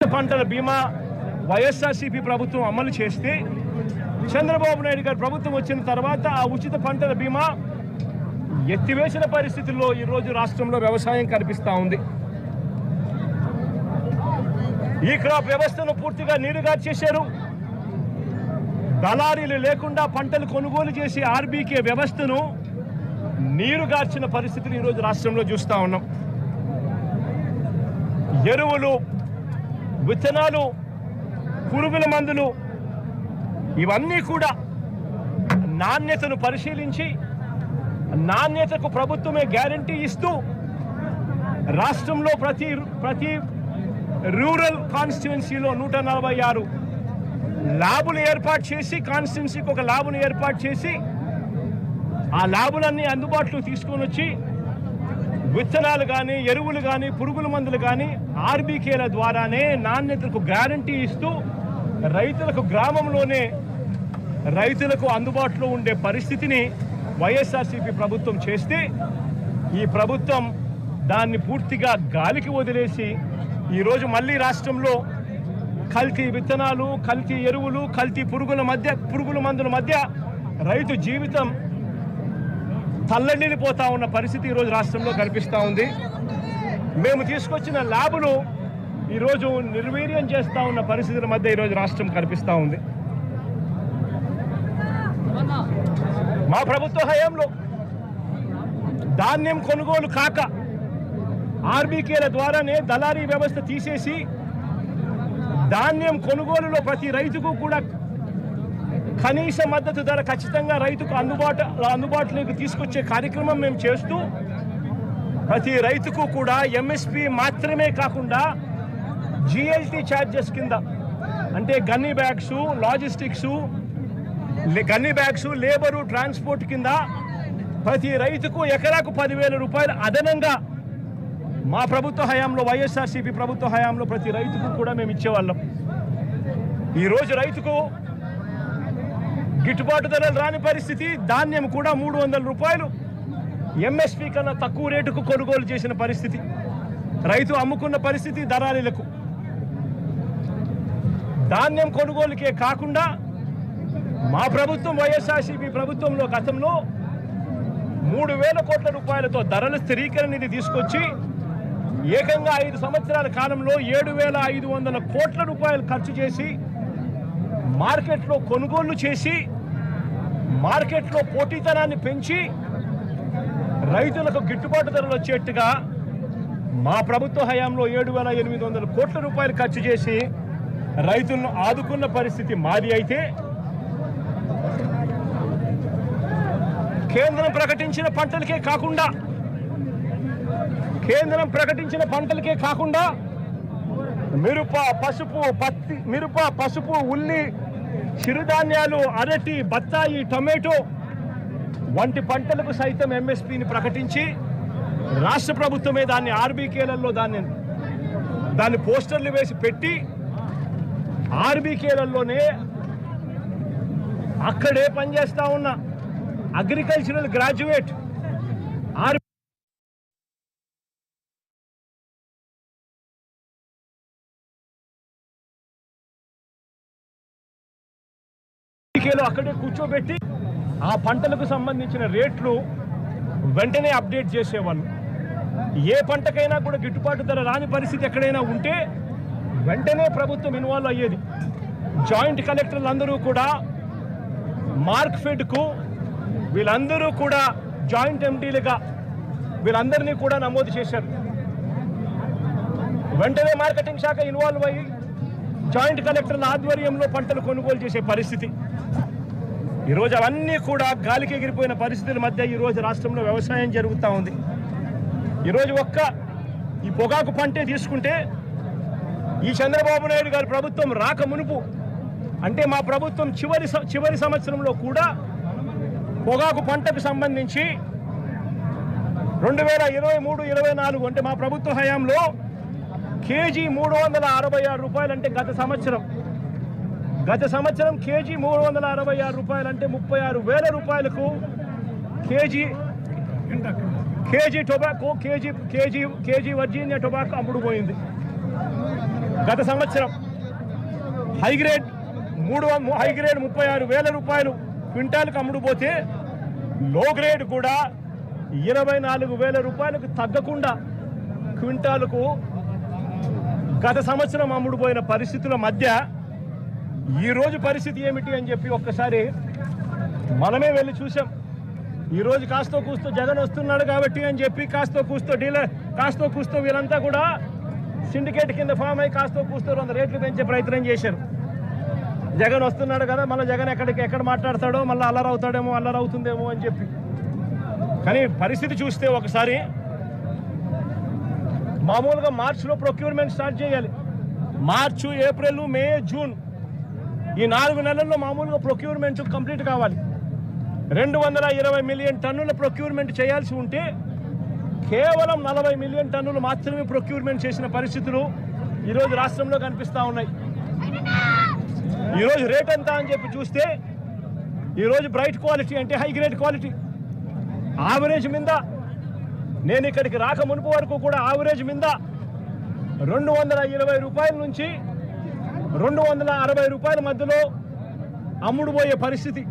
పంటల బీమా వైఎస్ఆర్సీపీ ప్రభుత్వం అమలు చేస్తే చంద్రబాబు నాయుడు గారి ప్రభుత్వం వచ్చిన తర్వాత ఆ ఉచిత పంటల బీమా ఎత్తివేసిన పరిస్థితుల్లో ఈరోజు రాష్ట్రంలో వ్యవసాయం కనిపిస్తూ ఉంది. ఈ క్రాప్ వ్యవస్థను పూర్తిగా నీరుగార్చేశారు. దళారీలు లేకుండా పంటలు కొనుగోలు చేసి ఆర్బీకే వ్యవస్థను నీరుగార్చిన పరిస్థితులు ఈరోజు రాష్ట్రంలో చూస్తూ ఉన్నాం. ఎరువులు, విత్తనాలు, పురుగుల మందులు ఇవన్నీ కూడా నాణ్యతను పరిశీలించి నాణ్యతకు ప్రభుత్వమే గ్యారంటీ ఇస్తూ రాష్ట్రంలో ప్రతి రూరల్ కాన్స్టిట్యుయెన్సీలో 146 ల్యాబులు ఏర్పాటు చేసి, కాన్స్టిట్యుయెన్సీకి ఒక ల్యాబ్ను ఏర్పాటు చేసి ఆ ల్యాబులన్నీ అందుబాటులో తీసుకొని వచ్చి విత్తనాలు కానీ, ఎరువులు కానీ, పురుగుల మందులు కానీ ఆర్బీకేల ద్వారానే నాణ్యతకు గ్యారంటీ ఇస్తూ రైతులకు గ్రామంలోనే రైతులకు అందుబాటులో ఉండే పరిస్థితిని వైఎస్ఆర్సీపీ ప్రభుత్వం చేస్తే ఈ ప్రభుత్వం దాన్ని పూర్తిగా గాలికి వదిలేసి ఈరోజు మళ్ళీ రాష్ట్రంలో కల్తీ విత్తనాలు, కల్తీ ఎరువులు, కల్తీ పురుగుల మందుల మధ్య రైతు జీవితం తల్లడిల్లిపోతా ఉన్న పరిస్థితి ఈరోజు రాష్ట్రంలో కనిపిస్తూ ఉంది. మేము తీసుకొచ్చిన ల్యాబులు ఈరోజు నిర్వీర్యం చేస్తూ ఉన్న పరిస్థితుల మధ్య ఈరోజు రాష్ట్రం కనిపిస్తూ ఉంది. మా ప్రభుత్వ హయాంలో ధాన్యం కొనుగోలు కాక ఆర్బీకేల ద్వారానే దళారీ వ్యవస్థ తీసేసి ధాన్యం కొనుగోలులో ప్రతి రైతుకు కూడా కనీస మద్దతు ధర ఖచ్చితంగా రైతుకు అందుబాటులోకి తీసుకొచ్చే కార్యక్రమం మేము చేస్తూ ప్రతి రైతుకు కూడా ఎంఎస్పి మాత్రమే కాకుండా జిఎల్టీ ఛార్జెస్ కింద, అంటే gunny bags, logistics, gunny bags, labour, transport కింద ప్రతి రైతుకు ఎకరాకు 10,000 రూపాయలు అదనంగా మా ప్రభుత్వ హయాంలో, వైఎస్ఆర్సీపీ ప్రభుత్వ హయాంలో ప్రతి రైతుకు కూడా మేము ఇచ్చేవాళ్ళం. ఈరోజు రైతుకు గిట్టుబాటు ధరలు రాని పరిస్థితి. ధాన్యం కూడా 300 రూపాయలు ఎంఎస్పీ కన్నా తక్కువ రేటుకు కొనుగోలు చేసిన పరిస్థితి. రైతు అమ్ముకున్న పరిస్థితి దళారీలకు. ధాన్యం కొనుగోలుకే కాకుండా మా ప్రభుత్వం, వైఎస్ఆర్సీపీ ప్రభుత్వంలో గతంలో 3,000 కోట్ల రూపాయలతో ధరల స్థిరీకరణ నిధి తీసుకొచ్చి ఏకంగా 5 సంవత్సరాల కాలంలో 7,500 కోట్ల రూపాయలు ఖర్చు చేసి మార్కెట్లో కొనుగోళ్లు చేసి మార్కెట్లో పోటీతనాన్ని పెంచి రైతులకు గిట్టుబాటు ధరలు వచ్చేట్టుగా మా ప్రభుత్వ హయాంలో 7,800 కోట్ల రూపాయలు ఖర్చు చేసి రైతులను ఆదుకున్న పరిస్థితి మాది. అయితే కేంద్రం ప్రకటించిన పంటలకే కాకుండా మిరప, పసుపు, ఉల్లి, చిరుధాన్యాలు, అరటి, బత్తాయి, టొమాటో వంటి పంటలకు సైతం ఎంఎస్పీని ప్రకటించి రాష్ట్ర ప్రభుత్వమే దాన్ని ఆర్బీకేలలో దాన్ని పోస్టర్లు వేసి పెట్టి ఆర్బీకేలలోనే అక్కడే పనిచేస్తా ఉన్న అగ్రికల్చరల్ గ్రాడ్యుయేట్ కేలో అక్కడే కూర్చోబెట్టి ఆ పంటలకు సంబంధించిన రేట్లు వెంటనే అప్డేట్ చేసేవాళ్ళు. ఏ పంటకైనా కూడా గిట్టుబాటు ధర రాని పరిస్థితి ఎక్కడైనా ఉంటే వెంటనే ప్రభుత్వం ఇన్వాల్వ్ అయ్యేది. జాయింట్ కలెక్టర్లు అందరూ కూడా మార్క్ఫెడ్కు వీళ్ళందరూ కూడా జాయింట్ ఎండీలుగా వీళ్ళందరినీ కూడా నమోదు చేశారు. వెంటనే మార్కెటింగ్ శాఖ ఇన్వాల్వ్ అయ్యి జాయింట్ కలెక్టర్ల ఆధ్వర్యంలో పంటలు కొనుగోలు చేసే పరిస్థితి. ఈరోజు అవన్నీ కూడా గాలికి ఎగిరిపోయిన పరిస్థితుల మధ్య ఈరోజు రాష్ట్రంలో వ్యవసాయం జరుగుతూ ఉంది. ఈరోజు ఈ పొగాకు పంటే తీసుకుంటే ఈ చంద్రబాబు నాయుడు గారి ప్రభుత్వం రాక మునుపు అంటే మా ప్రభుత్వం చివరి సంవత్సరంలో కూడా పొగాకు పంటకు సంబంధించి 2023-24 అంటే మా ప్రభుత్వ హయాంలో కేజీ 366 రూపాయలు అంటే గత సంవత్సరం కేజీ 366 రూపాయలు అంటే 36,000 రూపాయలకు kg tobacco kg Virginia tobacco అమ్ముడుపోయింది. గత సంవత్సరం హైగ్రేడ్ 36,000 రూపాయలు క్వింటాల్కి అమ్ముడుపోతే లో గ్రేడ్ కూడా 24,000 రూపాయలకు తగ్గకుండా క్వింటాలకు గత సంవత్సరం అమ్ముడుపోయిన పరిస్థితుల మధ్య ఈరోజు పరిస్థితి ఏమిటి అని చెప్పి ఒక్కసారి మనమే వెళ్ళి చూసాం. ఈరోజు కాస్తో కూస్తో జగన్ వస్తున్నాడు కాబట్టి అని చెప్పి కాస్తో కూస్తో వీళ్ళంతా కూడా సిండికేట్ కింద ఫామ్ అయ్యి కాస్తో కూస్తో 100 రేట్లు పెంచే ప్రయత్నం చేశారు. జగన్ వస్తున్నాడు కదా, మళ్ళీ జగన్ ఎక్కడ మాట్లాడతాడో మళ్ళీ అల్లరవుతుందేమో అని చెప్పి. కానీ పరిస్థితి చూస్తే ఒకసారి మామూలుగా మార్చిలో ప్రొక్యూర్మెంట్ స్టార్ట్ చేయాలి. మార్చు, ఏప్రిల్, మే, జూన్ ఈ 4 నెలల్లో మామూలుగా ప్రొక్యూర్మెంట్ కంప్లీట్ కావాలి. 220 మిలియన్ టన్నుల ప్రొక్యూర్మెంట్ చేయాల్సి ఉంటే కేవలం 40 మిలియన్ టన్నులు మాత్రమే ప్రొక్యూర్మెంట్ చేసిన పరిస్థితులు ఈరోజు రాష్ట్రంలో కనిపిస్తూ ఉన్నాయి. ఈరోజు రేట్ ఎంత అని చెప్పి చూస్తే ఈరోజు బ్రైట్ క్వాలిటీ అంటే హై గ్రేడ్ క్వాలిటీ ఆవరేజ్ మీద నేను ఇక్కడికి రాక మునుపు వరకు కూడా ఆవరేజ్ మీద 220 రూపాయల నుంచి 260 రూపాయల మధ్యలో అమ్ముడుపోయే పరిస్థితి.